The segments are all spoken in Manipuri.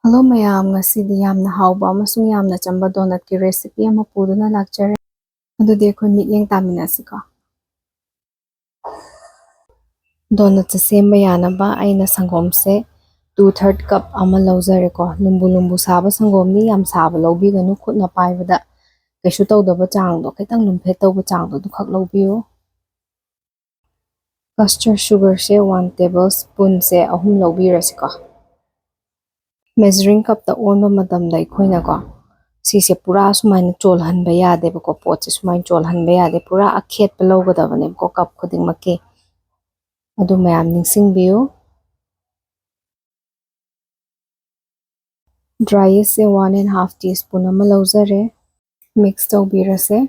Hello mayam, ngasidi yamna hauba amasung yamna chamba donut ki recipe ama puduna lakjare. Adudi akhoi mityeng taminasiko. Donut se semba yanaba aina sangom se 2/3 cup ama laujare ko. Lumbu lumbu saba sangom ni yam saba laubi ganu khutna paibada kaishu tawdaba changdo kaitang lumphet tawba changdo du khak laubiyo. Custard sugar se 1 tablespoon se ahum laubi rasiko. Measuring cup ta onba matamda ikhoina ko sise pura sumaina cholhanba yade ko pot se sumaina cholhanba yade pura akhet pa lawgadabane ko cup khuding makke adu mayam ningsing biyo. Dry yeast se 1.5 teaspoon ama lawjare mix tawbirase.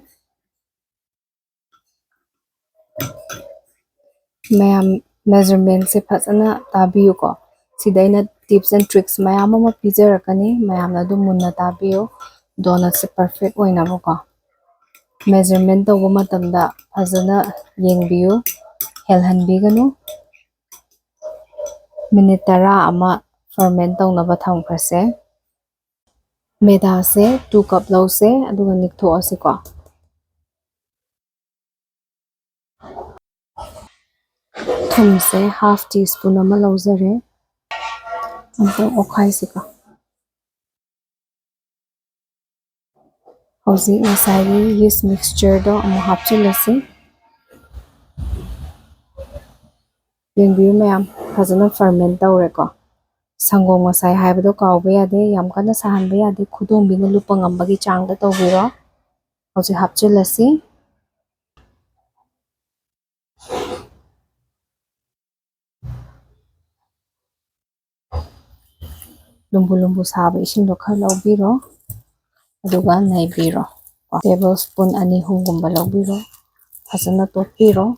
Mayam measurement se phasana tabiyo ko sidaina tips and tricks mayam ama pijarakani mayam adu munna tabiyo donut se perfect oinabo ko. Measurement tawba matamda phasana yengbiyo helhanbiganu minute 10 ama ferment tawnaba thamkrase. Meda se 2 cup lawse aduga niktho asiko. Thum se half teaspoon ama lawjare amtang okhai siko. Hauji ngasai yeast mixture do amu hapchilasi. Yengbiyo mayam phasana ferment tawreko. Sangom ngasai haibado kawba yade yam kana sahanba yade khudombina lupa ngambagi changda tawbiro. Hauji hapchilasi. Lumbu lumbu saba ising do khar lawbiro aduga naibiro. Tablespoon ani hungumba lawbiro phasana totpiro.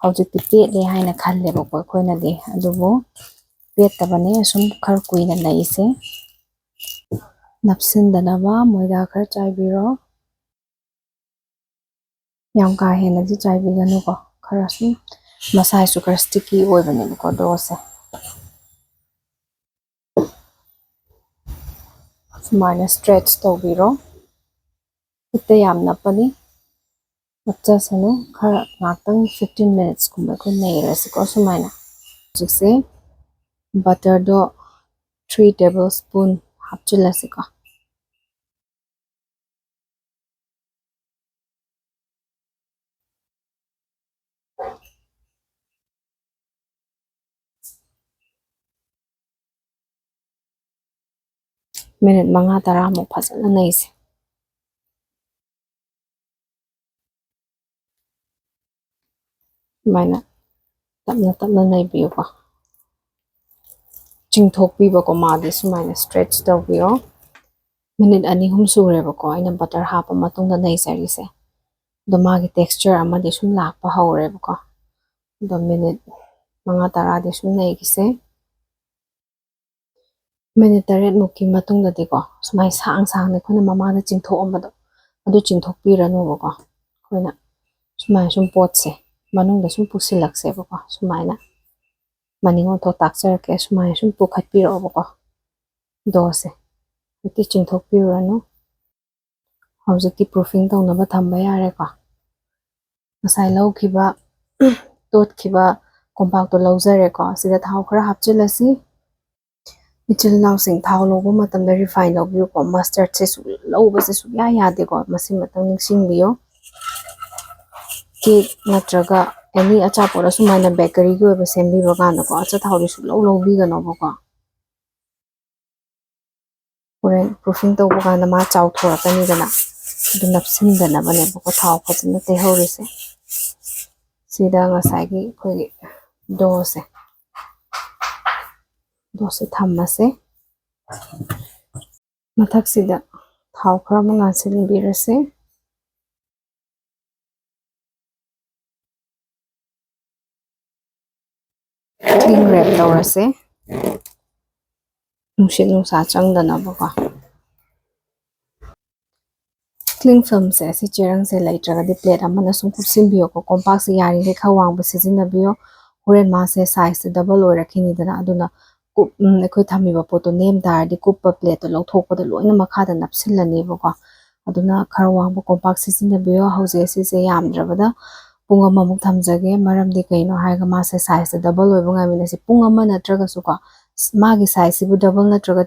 Hauji pele haina khalleba ko khoina de adubu petabane sum khar kuina naise napsindanaba moida khar chaibiro yam ka hena ji chaibiganu ko khara sum masai su khar sticky oibane ko dose sumana stretch tawbiro itte yam napani Bacha sanu khara ngaktang 15 minutes kumba ko nairasi ko sumaina jikse butter do 3 tablespoon hapchilasi ko minute 5-10 muk phasana naise sumaina tapna tapna naibiyo ko chingthokpiba ko madi sumaina stretch tawbiyo minute ani hum sureba ko aina butter hapa matungda naisarise do magi texture amadi sum lakpa haureba ko do minute 5-10 de sum naigise minute 8 mukki matungda diko sumai sang sang ne khona mamada chingthok amado adu chingthokpiranu ko khoina sumai sum potse manungda sum pusilakse ko sumaina maningo to taksar ke sumai sum pukhatpiro ko dose iti chingthokpiranu hauji proofing tawnaba thamba yare ko masai lawkhiba totkiba compact to lawjare ko sida thaw khara hapchilasi ichil naw sing thaw lobo matamda refine lawbiyo ko mustard se su lawba se su ya yade ko masi matang ningsing biyo cake natraga any achapora sumaina bakery gi oiba sembiba gana ko acha thawri su lawbi gano ko Horen proofing tawba gana ma chaw thorakani gana du napsindana bane ko thaw phajana tehaurise sida ngasai gi khoi dose thammase mathak sida thaw khara ma ngasin birase cling wrap tawrase nungshit nungsa changdana ko cling film se si cherang se laitraga di plate amana sum khupsim biyo ko compact se yari re khawang ba sizina biyo horen ma se size double oi rakhini dana aduna ꯑꯩꯈꯣꯏ ꯊꯝꯃꯤꯕ ꯄꯣꯠꯇꯣ ꯅꯦꯝ ꯇꯥꯔꯗꯤ ꯀꯨꯞꯄ ꯄ꯭ꯂꯦꯠꯇꯣ ꯂꯧꯊꯣꯛꯄꯗ ꯂꯣꯏꯅ ꯃꯈꯥꯗ ꯅꯞꯁꯤꯜꯂꯅꯦꯕꯀꯣ ꯑꯗꯨꯅ ꯈꯔ ꯋꯥꯡꯕ ꯀꯣꯝꯄꯥꯛ ꯁꯤꯖꯤꯟꯅꯕꯤꯌꯣ ꯍꯧꯖꯤꯛ ꯑꯁꯤꯁꯦ ꯌꯥꯝꯗ꯭ꯔꯕꯗ ꯄꯨꯡ ꯑꯃꯃꯨꯛ ꯊꯝꯖꯒꯦ ꯃꯔꯝꯗꯤ ꯀꯩꯅꯣ ꯍꯥꯏꯔꯒ ꯃꯥꯁꯦ ꯁꯥꯏꯖꯇ ꯗꯕꯜ ꯑꯣꯏꯕ ꯉꯥꯏꯃꯤꯟꯅꯁꯤ ꯄꯨꯡ ꯑꯃ ꯅꯠꯇ꯭ꯔꯒꯁꯨ ꯀꯣ ꯃꯥꯒꯤ ꯁꯥꯏꯖꯁꯤꯕꯨ ꯗꯕꯜ ꯅꯠꯇ꯭ꯔꯒ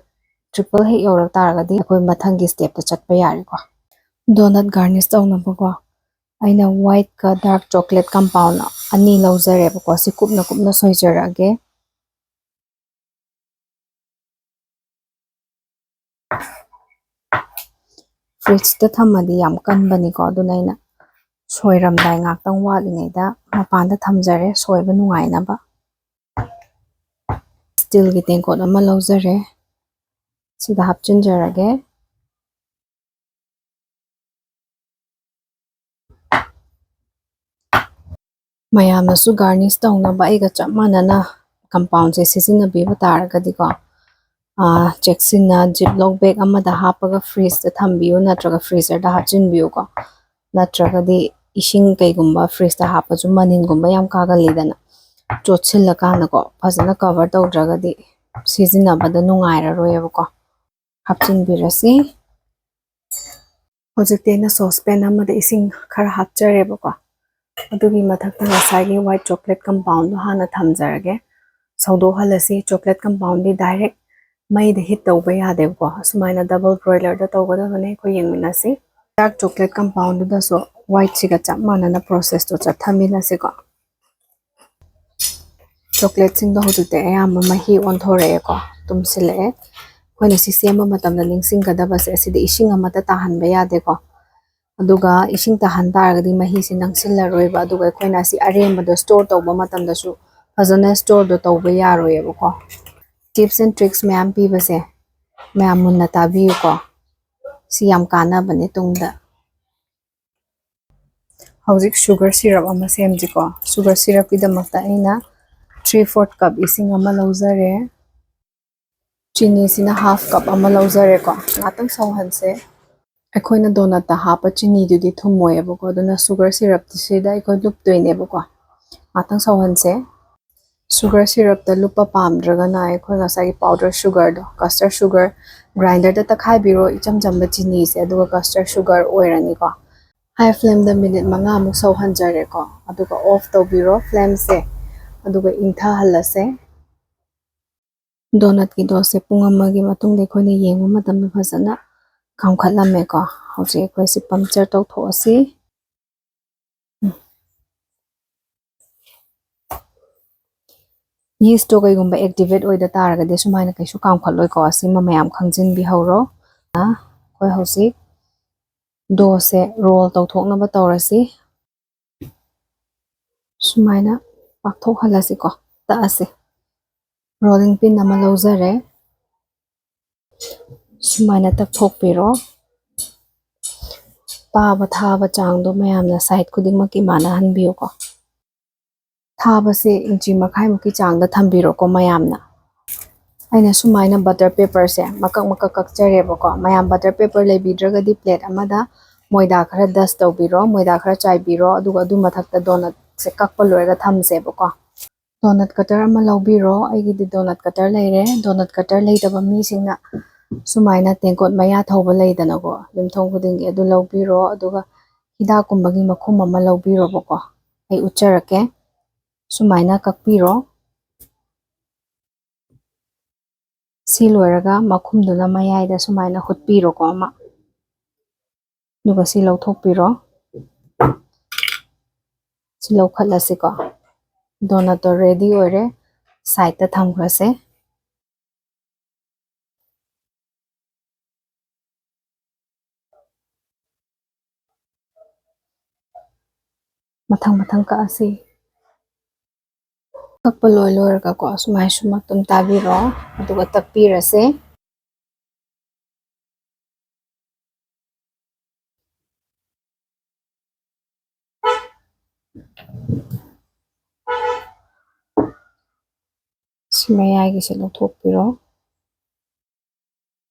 ꯇ꯭ꯔꯤꯄꯜ ꯍꯦꯛ ꯌꯧꯔꯛ ꯇꯥꯔꯒꯗꯤ ꯑꯩꯈꯣꯏ ꯃꯊꯪꯒꯤ ꯁ꯭ꯇꯦꯞꯇ ꯆꯠꯄ ꯌꯥꯔꯦꯀꯣ ꯗꯣꯅꯠ ꯒꯥꯔꯅꯤꯁ ꯇꯧꯅꯕꯀꯣ ꯑꯩꯅ ꯋꯥꯏꯠꯀ ꯗꯥꯔꯛ ꯆꯣꯀ꯭ꯂꯦꯠ ꯀꯝꯄꯥꯎꯟ ꯑꯅꯤ ꯂꯧꯖꯔꯦꯕꯀꯣ ꯁꯤ ꯀꯨꯞꯅ ꯀꯨꯞꯅ ꯁꯣꯏꯖꯔꯛꯑꯒꯦ ꯐ꯭ꯔꯤꯖꯇ ꯊꯝꯃꯗꯤ ꯌꯥꯝ ꯀꯟꯕꯅꯤꯀꯣ ꯑꯗꯨꯅ ꯑꯩꯅ ꯁꯣꯏꯔꯝꯗꯥꯏ ꯉꯥꯛꯇꯪ ꯋꯥꯠꯂꯤꯉꯩꯗ ꯃꯄꯥꯟꯗ ꯊꯝꯖꯔꯦ ꯁꯣꯏꯕ ꯅꯨꯡꯉꯥꯏꯅꯕ ꯁ꯭ꯇꯤꯜꯒꯤ ꯇꯦꯡꯀꯣꯠ ꯑꯃ ꯂꯧꯖꯔꯦ ꯁꯤꯗ ꯍꯥꯞꯆꯤꯟꯖꯔꯒꯦ ꯃꯌꯥꯝꯅꯁꯨ ꯒꯥꯔꯅꯤꯁ ꯇꯧꯅꯕ ꯑꯩꯒ ꯆꯞ ꯃꯥꯟꯅꯅ ꯀꯝꯄꯥꯎꯟꯁꯦ ꯁꯤꯖꯤꯟꯅꯕꯤꯕ ꯇꯥꯔꯒꯗꯤꯀꯣ ꯆꯦꯛꯁꯤꯟꯅ ꯖꯤꯞꯂꯣꯛ ꯕꯦꯒ ꯑꯃꯗ ꯍꯥꯞꯄꯒ ꯐ꯭ꯔꯤꯖꯇ ꯊꯝꯕꯤꯌꯨ ꯅꯠꯇ꯭ꯔꯒ ꯐ꯭ꯔꯤꯖꯔꯗ ꯍꯥꯞꯆꯤꯟꯕꯤꯌꯨꯀꯣ ꯅꯠꯇ꯭ꯔꯒꯗꯤ ꯏꯁꯤꯡ ꯀꯩꯒꯨꯝꯕ ꯐ꯭ꯔꯤꯖꯇ ꯍꯥꯞꯄꯁꯨ ꯃꯅꯤꯟꯒꯨꯝꯕ ꯌꯥꯝ ꯀꯥꯒꯜꯂꯤꯗꯅ ꯆꯣꯠꯁꯤꯜꯂꯀꯥꯟꯗꯀꯣ ꯐꯖꯅ ꯀꯚꯔ ꯇꯧꯗ꯭ꯔꯒꯗꯤ ꯁꯤꯖꯤꯟꯅꯕꯗ ꯅꯨꯡꯉꯥꯏꯔꯔꯣꯏꯕꯀꯣ ꯍꯥꯞꯆꯤꯟꯕꯤꯔꯁꯤ ꯍꯧꯖꯤꯛꯇꯤ ꯑꯩꯅ ꯁꯣꯁꯄꯦꯟ ꯑꯃꯗ ꯏꯁꯤꯡ ꯈꯔ ꯍꯥꯞꯆꯔꯦꯕꯀꯣ ꯑꯗꯨꯒꯤ ꯃꯊꯛꯇ ꯉꯁꯥꯏꯒꯤ ꯋꯥꯏꯠ ꯆꯣꯀ꯭ꯂꯦꯠ ꯀꯝꯄꯥꯎꯟꯗꯣ ꯍꯥꯟꯅ ꯊꯝꯖꯔꯒꯦ ꯁꯧꯗꯣꯛꯍꯜꯂꯁꯤ ꯆꯣꯀ꯭ꯂꯦꯠ ꯀꯝꯄꯥꯎꯟꯗꯤ ꯗꯥꯏꯔꯦꯛ ꯃꯩꯗ ꯍꯤꯠ ꯇꯧꯕ ꯌꯥꯗꯦꯕꯀꯣ ꯑꯁꯨꯃꯥꯏꯅ ꯗꯕꯜ ꯕ꯭ꯔꯣꯏꯂꯔꯗ ꯇꯧꯒꯗꯕꯅꯦ ꯑꯩꯈꯣꯏ ꯌꯦꯡꯃꯤꯟꯅꯁꯤ ꯗꯥꯔꯛ ꯆꯣꯀ꯭ꯂꯦꯠ ꯀꯝꯄꯥꯎꯟꯗꯨꯗꯁꯨ ꯋꯥꯏꯠꯁꯤꯒ ꯆꯞ ꯃꯥꯟꯅꯅ ꯄ꯭ꯔꯣꯁꯦꯁꯇꯣ ꯆꯠꯊꯃꯤꯟꯅꯁꯤꯀꯣ ꯆꯣꯀ꯭ꯂꯦꯠꯁꯤꯡꯗꯣ ꯍꯧꯖꯤꯛꯇꯤ ꯑꯌꯥꯝꯕ ꯃꯍꯤ ꯑꯣꯟꯊꯣꯔꯛꯑꯦꯀꯣ ꯇꯨꯝꯁꯤꯜꯂꯛꯑꯦ ꯑꯩꯈꯣꯏꯅ ꯁꯤ ꯁꯦꯝꯕ ꯃꯇꯝꯗ ꯅꯤꯡꯁꯤꯡꯒꯗꯕꯁꯦ ꯑꯁꯤꯗ ꯏꯁꯤꯡ ꯑꯃꯠꯇ ꯇꯥꯍꯟꯕ ꯌꯥꯗꯦꯀꯣ ꯑꯗꯨꯒ ꯏꯁꯤꯡ ꯇꯥꯍꯟ ꯇꯥꯔꯒꯗꯤ ꯃꯍꯤꯁꯦ ꯅꯪꯁꯤꯜꯂꯔꯣꯏꯕ ꯑꯗꯨꯒ ꯑꯩꯈꯣꯏꯅ ꯑꯁꯤ ꯑꯔꯦꯝꯕꯗꯣ ꯁ꯭ꯇꯣꯔ ꯇꯧꯕ ꯃꯇꯝꯗꯁꯨ ꯐꯖꯅ ꯁ꯭ꯇꯣꯔꯗꯣ ꯇꯧꯕ ꯌꯥꯔꯣꯏꯑꯕꯀꯣ ꯇꯤꯞꯁ ꯑꯦꯟ ꯇ꯭ꯔꯤꯛꯁ ꯃꯌꯥꯝ ꯄꯤꯕꯁꯦ ꯃꯌꯥꯝ ꯃꯨꯟꯅ ꯇꯥꯕꯤꯌꯨꯀꯣ ꯁꯤ ꯌꯥꯝ ꯀꯥꯟꯅꯕꯅꯦ ꯇꯨꯡꯗ ꯍꯧꯖꯤꯛ ꯁꯨꯒꯔ ꯁꯤꯔꯞ ꯑꯃ ꯁꯦꯝꯁꯤꯀꯣ ꯁꯨꯒꯔ ꯁꯤꯔꯞꯀꯤꯗꯃꯛꯇ ꯑꯩꯅ 3/4 ꯀꯞ ꯏꯁꯤꯡ ꯑꯃ ꯂꯧꯖꯔꯦ ꯆꯤꯅꯤꯁꯤꯅ ½ ꯀꯞ ꯑꯃ ꯂꯧꯖꯔꯦꯀꯣ ꯉꯥꯛꯇꯪ ꯁꯧꯍꯟꯁꯦ ꯑꯩꯈꯣꯏꯅ ꯗꯣꯅꯠꯇ ꯍꯥꯞꯄ ꯆꯤꯅꯤꯗꯨꯗꯤ ꯊꯨꯝꯃꯣꯏꯑꯕꯀꯣ ꯑꯗꯨꯅ ꯁꯨꯒꯔ ꯁꯤꯔꯞꯁꯤꯗ ꯑꯩꯈꯣꯏ ꯂꯨꯞꯇꯣꯏꯅꯦꯕꯀꯣ ꯉꯥꯛꯇꯪ ꯁꯧꯍꯟꯁꯦ ꯁꯨꯒꯔ ꯁꯤꯔꯞꯇ ꯂꯨꯞꯄ ꯄꯥꯝꯗ꯭ꯔꯒꯅ ꯑꯩꯈꯣꯏ ꯉꯁꯥꯏꯒꯤ ꯄꯥꯎꯗꯔ ꯁꯨꯒꯔꯗꯣ ꯀꯁꯇꯔꯗ ꯁꯨꯒꯔ ꯒ꯭ꯔꯥꯏꯟꯗꯔꯗ ꯇꯛꯈꯥꯏꯕꯤꯔꯣ ꯏꯆꯝ ꯆꯝꯕ ꯆꯤꯅꯤꯁꯦ ꯑꯗꯨꯒ ꯀꯁꯇꯔꯗ ꯁꯨꯒꯔ ꯑꯣꯏꯔꯅꯤꯀꯣ ꯍꯥꯏ ꯐ꯭ꯂꯦꯝꯗ ꯃꯤꯅꯤꯠ 5ꯃꯨꯛ ꯁꯧꯍꯟꯖꯔꯦꯀꯣ ꯑꯗꯨꯒ ꯑꯣꯐ ꯇꯧꯕꯤꯔꯣ ꯐ꯭ꯂꯦꯝꯁꯦ ꯑꯗꯨꯒ ꯏꯪꯊꯍꯜꯂꯁꯦ ꯗꯣꯅꯠꯀꯤ ꯗꯣꯁꯁꯦ ꯄꯨꯡ ꯑꯃꯒꯤ ꯃꯇꯨꯡꯗ ꯑꯩꯈꯣꯏꯅ ꯌꯦꯡꯕ ꯃꯇꯝꯗ ꯐꯖꯅ ꯀꯥꯝꯈꯠꯂꯝꯃꯦꯀꯣ ꯍꯧꯖꯤꯛ ꯑꯩꯈꯣꯏꯁꯤ ꯄꯝꯆꯔ ꯇꯧꯊꯣꯛꯑꯁꯤ ꯌꯤꯁꯇꯣ ꯀꯩꯒꯨꯝꯕ ꯑꯦꯛꯇꯤꯚꯦꯠ ꯑꯣꯏꯗ ꯇꯥꯔꯒꯗꯤ ꯁꯨꯃꯥꯏꯅ ꯀꯩꯁꯨ ꯀꯥꯝꯈꯠꯂꯣꯏꯀꯣ ꯑꯁꯤꯃ ꯃꯌꯥꯝ ꯈꯪꯖꯤꯟꯕꯤꯍꯧꯔꯣ ꯑꯩꯈꯣꯏ ꯍꯧꯖꯤꯛ ꯗꯣꯁꯦ ꯔꯣꯜ ꯇꯧꯊꯣꯛꯅꯕ ꯇꯧꯔꯁꯤ ꯁꯨꯃꯥꯏꯅ ꯄꯥꯛꯊꯣꯛꯍꯜꯂꯁꯤꯀꯣ ꯇꯛꯑꯁꯤ ꯔꯣꯂꯤꯡ ꯄꯤꯟ ꯑꯃ ꯂꯧꯖꯔꯦ ꯁꯨꯃꯥꯏꯅ ꯇꯛꯊꯣꯛꯄꯤꯔꯣ ꯄꯥꯕ ꯊꯥꯕ ꯆꯥꯡꯗꯣ ꯃꯌꯥꯝꯅ ꯁꯥꯏꯠ ꯈꯨꯗꯤꯡꯃꯛꯀꯤ ꯃꯥꯟꯅꯍꯟꯕꯤꯌꯨꯀꯣ ꯊꯥꯕꯁꯦ 1.5 ꯏꯟꯆꯤ ꯆꯥꯡꯗ ꯊꯝꯕꯤꯔꯣꯀꯣ ꯃꯌꯥꯝꯅ ꯑꯩꯅ ꯁꯨꯃꯥꯏꯅ ꯕꯇꯔ ꯄꯦꯄꯔꯁꯦ ꯃꯀꯛ ꯃꯀꯛ ꯀꯛꯆꯔꯦꯕꯀꯣ ꯃꯌꯥꯝ ꯕꯇꯔ ꯄꯦꯄꯔ ꯂꯩꯕꯤꯗ꯭ꯔꯒꯗꯤ ꯄ꯭ꯂꯦꯠ ꯑꯃꯗ ꯃꯣꯏꯗꯥ ꯈꯔ ꯗꯁ ꯇꯧꯕꯤꯔꯣ ꯃꯣꯏꯗꯥꯈꯔ ꯆꯥꯏꯕꯤꯔꯣ ꯑꯗꯨꯒ ꯑꯗꯨ ꯃꯊꯛꯇ ꯗꯣꯅꯠꯁꯦ ꯀꯛꯄ ꯂꯣꯏꯔꯒ ꯊꯝꯁꯦꯕꯀꯣ ꯗꯣꯅꯠ ꯀꯇꯔ ꯑꯃ ꯂꯧꯕꯤꯔꯣ ꯑꯩꯒꯤꯗꯤ ꯗꯣꯅꯠ ꯀꯇꯔ ꯂꯩꯔꯦ ꯗꯣꯅꯠ ꯀꯇꯔ ꯂꯩꯇꯕ ꯃꯤꯁꯤꯡꯅ ꯁꯨꯃꯥꯏꯅ ꯇꯦꯡꯀꯣꯠ ꯃꯌꯥ ꯊꯧꯕ ꯂꯩꯗꯅꯀꯣ ꯌꯨꯝꯊꯣꯡ ꯈꯨꯗꯤꯡꯒꯤ ꯑꯗꯨ ꯂꯧꯕꯤꯔꯣ ꯑꯗꯨꯒ ꯍꯤꯗꯥꯛꯀꯨꯝꯕꯒꯤ ꯃꯈꯨꯝ ꯑꯃ ꯂꯧꯕꯤꯔꯣꯕꯀꯣ ꯑꯩ ꯎꯠꯆꯔꯛꯀꯦ ꯁꯨꯃꯥꯏꯅ ꯀꯛꯄꯤꯔꯣ ꯁꯤ ꯂꯣꯏꯔꯒ ꯃꯈꯨꯝꯗꯨꯅ ꯃꯌꯥꯏꯗ ꯁꯨꯃꯥꯏꯅ ꯍꯨꯠꯄꯤꯔꯣꯀꯣ ꯑꯃ ꯑꯗꯨꯒ ꯁꯤ ꯂꯧꯊꯣꯛꯄꯤꯔꯣ ꯁꯤ ꯂꯧꯈꯠꯂꯁꯤꯀꯣ ꯗꯣꯅꯠꯇꯣ ꯔꯦꯗꯤ ꯑꯣꯏꯔꯦ ꯁꯥꯏꯗꯇ ꯊꯝꯈ꯭ꯔꯁꯦ ꯃꯊꯪ ꯃꯊꯪ ꯀꯛꯑꯁꯤ ꯀꯛꯄ ꯂꯣꯏꯔꯒꯀꯣ ꯁꯨꯃꯥꯏ ꯃꯇꯨꯝ ꯇꯥꯕꯤꯔꯣ ꯑꯗꯨꯒ ꯇꯛꯄꯤꯔꯁꯦ ꯁꯤ ꯃꯌꯥꯏꯒꯤꯁꯦ ꯂꯧꯊꯣꯛꯄꯤꯔꯣ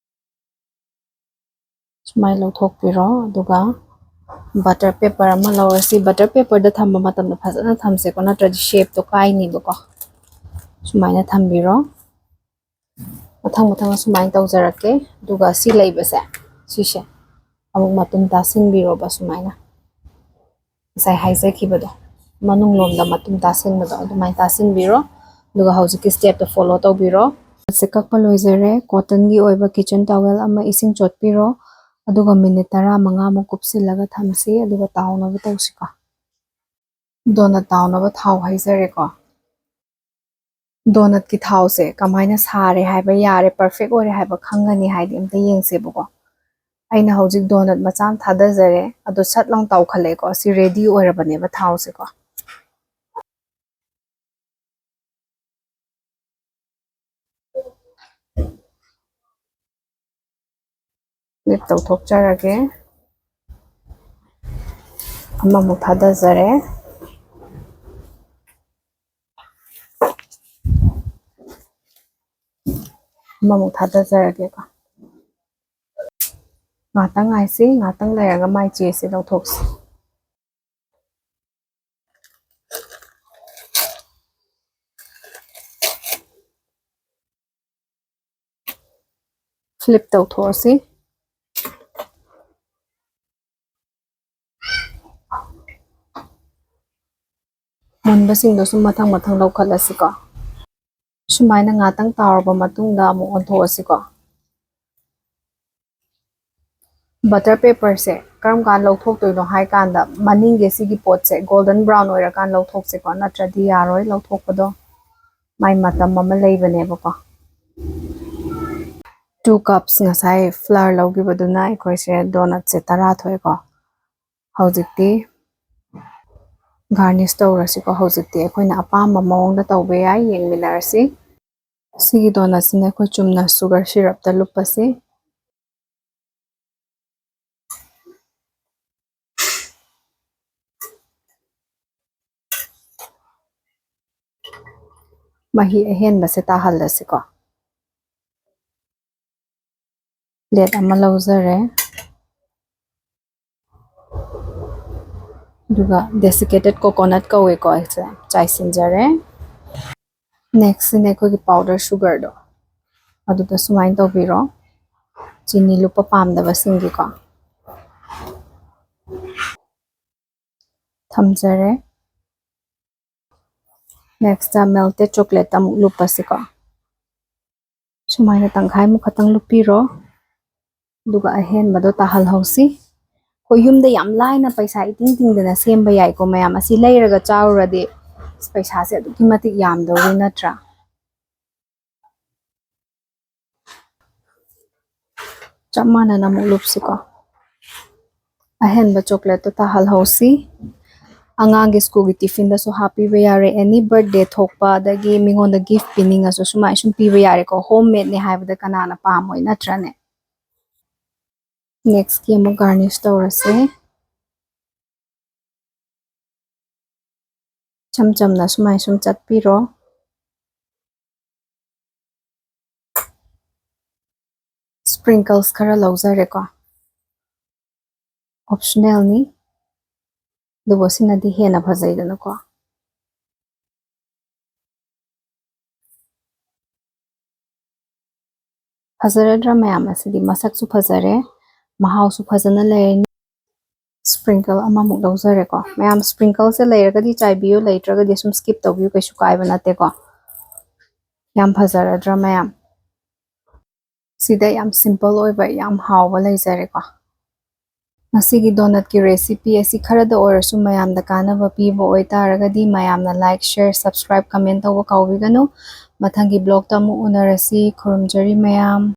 ꯁꯨꯃꯥꯏꯅ ꯂꯧꯊꯣꯛꯄꯤꯔꯣ ꯑꯗꯨꯒ ꯕꯇꯔ ꯄꯦꯄꯔ ꯑꯃ ꯂꯧꯔꯁꯤ ꯕꯇꯔ ꯄꯦꯄꯔꯗ ꯊꯝꯕ ꯃꯇꯝꯗ ꯐꯖꯅ ꯊꯝꯁꯦꯀꯣ ꯅꯠꯇ꯭ꯔꯗꯤ ꯁꯦꯞꯇꯣ ꯀꯥꯏꯅꯤꯕꯀꯣ ꯁꯨꯃꯥꯏꯅ ꯊꯝꯕꯤꯔꯣ ꯃꯊꯪ ꯃꯊꯪ ꯁꯨꯃꯥꯏꯅ ꯇꯧꯖꯔꯛꯀꯦ ꯑꯗꯨꯒ ꯁꯤ ꯂꯩꯕꯁꯦ ꯁꯤꯁꯦ ꯑꯃꯨꯛ ꯃꯇꯨꯝ ꯇꯥꯁꯤꯟꯕꯤꯔꯣꯕ ꯁꯨꯃꯥꯏꯅ ꯉꯁꯥꯏ ꯍꯥꯏꯖꯈꯤꯕꯗꯣ ꯃꯅꯨꯡ ꯂꯣꯝꯗ ꯃꯇꯨꯝ ꯇꯥꯁꯤꯟꯕꯗꯣ ꯑꯗꯨꯃꯥꯏꯅ ꯇꯥꯁꯤꯟꯕꯤꯔꯣ ꯑꯗꯨꯒ ꯍꯧꯖꯤꯛꯀꯤ ꯁ꯭ꯇꯦꯞꯇꯣ ꯐꯣꯂꯣ ꯇꯧꯕꯤꯔꯣ ꯁꯦ ꯀꯛꯄ ꯂꯣꯏꯖꯔꯦ ꯀꯣꯇꯟꯒꯤ ꯑꯣꯏꯕ ꯀꯤꯆꯟ ꯇꯥꯋꯦꯜ ꯑꯃ ꯏꯁꯤꯡ ꯆꯣꯠꯄꯤꯔꯣ ꯑꯗꯨꯒ ꯃꯤꯅꯤꯠ 15ꯃꯨꯛ ꯀꯨꯞꯁꯤꯜꯂꯒ ꯊꯝꯁꯤ ꯑꯗꯨꯒ ꯇꯥꯎꯅꯕ ꯇꯧꯁꯤꯀꯣ ꯗꯣꯅꯠ ꯇꯥꯎꯅꯕ ꯊꯥꯎ ꯍꯩꯖꯔꯦꯀꯣ ꯗꯣꯅꯠꯀꯤ ꯊꯥꯎꯁꯦ ꯀꯃꯥꯏꯅ ꯁꯥꯔꯦ ꯍꯥꯏꯕ ꯌꯥꯔꯦ ꯄꯔꯐꯦꯛ ꯑꯣꯏꯔꯦ ꯍꯥꯏꯕ ꯈꯪꯒꯅꯤ ꯍꯥꯏꯗꯤ ꯑꯝꯇ ꯌꯦꯡꯁꯦꯕꯀꯣ ꯑꯩꯅ ꯍꯧꯖꯤꯛ ꯗꯣꯅꯠ ꯃꯆꯥ ꯑꯃ ꯊꯥꯗꯖꯔꯦ ꯑꯗꯣ ꯁꯠ ꯂꯥꯎ ꯇꯥꯎꯈꯠꯂꯛꯑꯦꯀꯣ ꯁꯤ ꯔꯦꯗꯤ ꯑꯣꯏꯔꯕꯅꯦꯕ ꯊꯥꯎꯁꯦꯀꯣ ꯐ꯭ꯂꯤꯞ ꯇꯧꯊꯣꯛꯆꯔꯒꯦ ꯑꯃꯃꯨꯛ ꯊꯥꯗꯖꯔꯦ ꯑꯃꯃꯨꯛ ꯊꯥꯗꯖꯔꯒꯦꯀꯣ ꯉꯥꯛꯇꯪ ꯉꯥꯏꯁꯤ ꯉꯥꯛꯇꯪ ꯂꯩꯔꯒ ꯃꯥꯏ ꯆꯦꯁꯦ ꯂꯧꯊꯣꯛꯁꯤ ꯐ꯭ꯂꯤꯞ ꯇꯧꯊꯣꯛꯑꯁꯤ ꯃꯨꯟꯕꯁꯤꯡꯗꯣ ꯁꯨꯝ ꯃꯊꯪ ꯃꯊꯪ ꯂꯧꯈꯠꯂꯁꯤꯀꯣ ꯁꯨꯃꯥꯏꯅ ꯉꯥꯛꯇꯪ ꯇꯥꯎꯔꯕ ꯃꯇꯨꯡꯗ ꯑꯃꯨꯛ ꯑꯣꯟꯊꯣꯛꯑꯁꯤꯀꯣ ꯕꯇꯔ ꯄꯦꯄꯔꯁꯦ ꯀꯔꯝ ꯀꯥꯟꯗ ꯂꯧꯊꯣꯛꯇꯣꯏꯅꯣ ꯍꯥꯏ ꯀꯥꯟꯗ ꯃꯅꯤꯡꯒꯤ ꯁꯤꯒꯤ ꯄꯣꯠꯁꯦ ꯒꯣꯜꯗꯟ ꯕ꯭ꯔꯥꯎꯟ ꯑꯣꯏꯔꯀꯥꯟꯗ ꯂꯧꯊꯣꯛꯁꯦꯀꯣ ꯅꯠꯇ꯭ꯔꯗꯤ ꯌꯥꯔꯣꯏ ꯂꯧꯊꯣꯛꯄꯗꯣ ꯃꯥꯏ ꯃꯇꯝ ꯑꯃ ꯂꯩꯕꯅꯦꯕꯀꯣ 2 cups ꯉꯁꯥꯏ ꯐ꯭ꯂꯥꯔ ꯂꯧꯈꯤꯕꯗꯨꯅ ꯑꯩꯈꯣꯏꯁꯦ ꯗꯣꯅꯠꯁꯦ 10 ꯊꯣꯛꯑꯦꯀꯣ ꯍꯧꯖꯤꯛꯇꯤ ꯒꯥꯔꯅꯤꯁ ꯇꯧꯔꯁꯤꯀꯣ ꯍꯧꯖꯤꯛꯇꯤ ꯑꯩꯈꯣꯏꯅ ꯑꯄꯥꯝꯕ ꯃꯑꯣꯡꯗ ꯇꯧꯕ ꯌꯥꯏ ꯌꯦꯡꯃꯤꯟꯅꯔꯁꯤ ꯁꯤꯒꯤ ꯗꯣꯅꯠꯁꯤꯅ ꯑꯩꯈꯣꯏ ꯆꯨꯝꯅ ꯁꯨꯒꯔ ꯁꯤꯔꯞꯇ ꯂꯨꯞꯄꯁꯤ ꯃꯍꯤ ꯑꯍꯦꯟꯕꯁꯦ ꯇꯥꯍꯜꯂꯁꯤꯀꯣ ꯄ꯭ꯂꯦꯠ ꯑꯃ ꯂꯧꯖꯔꯦ ꯑꯗꯨꯒ ꯗꯦꯁꯤꯀꯦꯇꯦꯠ ꯀꯣꯀꯣꯅꯠ ꯀꯧꯋꯦꯀꯣ ꯑꯩꯁꯦ ꯆꯥꯏꯁꯤꯟꯖꯔꯦ ꯅꯦꯛꯁꯁꯤꯅ ꯑꯩꯈꯣꯏꯒꯤ ꯄꯥꯎꯗꯔ ꯁꯨꯒꯔꯗꯣ ꯑꯗꯨꯗ ꯁꯨꯃꯥꯏꯅ ꯇꯧꯕꯤꯔꯣ ꯆꯤꯅꯤ ꯂꯨꯞꯄ ꯄꯥꯝꯗꯕꯁꯤꯡꯒꯤꯀꯣ ꯊꯝꯖꯔꯦ ꯅꯦꯛꯁꯇ ꯃꯦꯜꯇꯦꯠ ꯆꯣꯀ꯭ꯂꯦꯠꯇ ꯑꯃꯨꯛ ꯂꯨꯞꯄꯁꯤꯀꯣ ꯁꯨꯃꯥꯏꯅ ꯇꯪꯈꯥꯏꯃꯨꯛ ꯈꯛꯇꯪ ꯂꯨꯞꯄꯤꯔꯣ ꯑꯗꯨꯒ ꯑꯍꯦꯟꯕꯗꯣ ꯇꯥꯍꯜꯍꯧꯁꯤ ꯑꯩꯈꯣꯏ ꯌꯨꯝꯗ ꯌꯥꯝ ꯂꯥꯏꯅ ꯄꯩꯁꯥ ꯏꯇꯤꯡ ꯇꯤꯡꯗꯅ ꯁꯦꯝꯕ ꯌꯥꯏꯀꯣ ꯃꯌꯥꯝ ꯑꯁꯤ ꯂꯩꯔꯒ ꯆꯥꯔꯨꯔꯗꯤ ꯄꯩꯁꯥꯁꯦ ꯑꯗꯨꯛꯀꯤ ꯃꯇꯤꯛ ꯌꯥꯝꯗꯧꯔꯤ ꯅꯠꯇ꯭ꯔꯥ ꯆꯞ ꯃꯥꯟꯅꯅ ꯑꯃꯨꯛ ꯂꯨꯞꯁꯤꯀꯣ ꯑꯍꯦꯟꯕ ꯆꯣꯀ꯭ꯂꯦꯠꯇꯣ ꯇꯥꯍꯜꯍꯧꯁꯤ ꯑꯉꯥꯡꯒꯤ ꯁ꯭ꯀꯨꯜꯒꯤ ꯇꯤꯐꯤꯟꯗꯁꯨ ꯍꯥꯞꯄꯤꯕ ꯌꯥꯔꯦ ꯑꯦꯅꯤ ꯕꯔꯊꯗꯦ ꯊꯣꯛꯄ ꯑꯗꯒꯤ ꯃꯤꯉꯣꯟꯗ ꯒꯤꯐ ꯄꯤꯅꯤꯡꯉꯁꯨ ꯁꯨꯃꯥꯏ ꯁꯨꯝ ꯄꯤꯕ ꯌꯥꯔꯦꯀꯣ ꯍꯣꯝ ꯃꯦꯗꯅꯦ ꯍꯥꯏꯕꯗ ꯀꯅꯥꯅ ꯄꯥꯝꯃꯣꯏ ꯅꯠꯇ꯭ꯔꯅꯦ ꯅꯦꯛꯁꯀꯤ ꯑꯃꯨꯛ ꯒꯥꯔꯅꯤꯁ ꯇꯧꯔꯁꯦ ꯏꯆꯝ ꯆꯝꯅ ꯁꯨꯃꯥꯏ ꯁꯨꯝ ꯆꯠꯄꯤꯔꯣ ꯁ꯭ꯄ꯭ꯔꯤꯡꯀꯜꯁ ꯈꯔ ꯂꯧꯖꯔꯦꯀꯣ ꯑꯣꯞꯁꯅꯦꯜꯅꯤ ꯑꯗꯨꯕꯨ ꯁꯤꯅꯗꯤ ꯍꯦꯟꯅ ꯐꯖꯩꯗꯅꯀꯣ ꯐꯖꯔꯗ꯭ꯔꯥ ꯃꯌꯥꯝ ꯑꯁꯤꯗꯤ ꯃꯁꯛꯁꯨ ꯐꯖꯔꯦ ꯃꯍꯥꯎꯁꯨ ꯐꯖꯅ ꯂꯩꯔꯅꯤ ꯁ꯭ꯄ꯭ꯔꯤꯡꯀꯜ ꯑꯃꯃꯨꯛ ꯂꯧꯖꯔꯦꯀꯣ ꯃꯌꯥꯝ ꯁ꯭ꯄ꯭ꯔꯤꯡꯀꯜꯁꯦ ꯂꯩꯔꯒꯗꯤ ꯆꯥꯏꯕꯤꯌꯨ ꯂꯩꯇ꯭ꯔꯒꯗꯤ ꯁꯨꯝ ꯁ꯭ꯀꯤꯞ ꯇꯧꯕꯤꯌꯨ ꯀꯩꯁꯨ ꯀꯥꯏꯕ ꯅꯠꯇꯦꯀꯣ ꯌꯥꯝ ꯐꯖꯔꯗ꯭ꯔꯥ ꯃꯌꯥꯝ ꯁꯤꯗ ꯌꯥꯝ ꯁꯤꯝꯄꯜ ꯑꯣꯏꯕ ꯌꯥꯝ ꯍꯥꯎꯕ ꯂꯩꯖꯔꯦꯀꯣ ꯉꯁꯤꯒꯤ ꯗꯣꯅꯠꯀꯤ ꯔꯦꯁꯤꯄꯤ ꯑꯁꯤ ꯈꯔꯗ ꯑꯣꯏꯔꯁꯨ ꯃꯌꯥꯝꯗ ꯀꯥꯟꯅꯕ ꯄꯤꯕ ꯑꯣꯏꯇꯥꯔꯒꯗꯤ ꯃꯌꯥꯝꯅ ꯂꯥꯏꯛ ꯁꯤꯌꯔ ꯁꯕꯁꯀ꯭ꯔꯥꯏꯕ ꯀꯃꯦꯟ ꯇꯧꯕ ꯀꯥꯎꯕꯤꯒꯅꯨ ꯃꯊꯪꯒꯤ ꯕ꯭ꯂꯣꯛꯇ ꯑꯃꯨꯛ ꯎꯅꯔꯁꯤ ꯈꯨꯔꯨꯝꯖꯔꯤ ꯃꯌꯥꯝ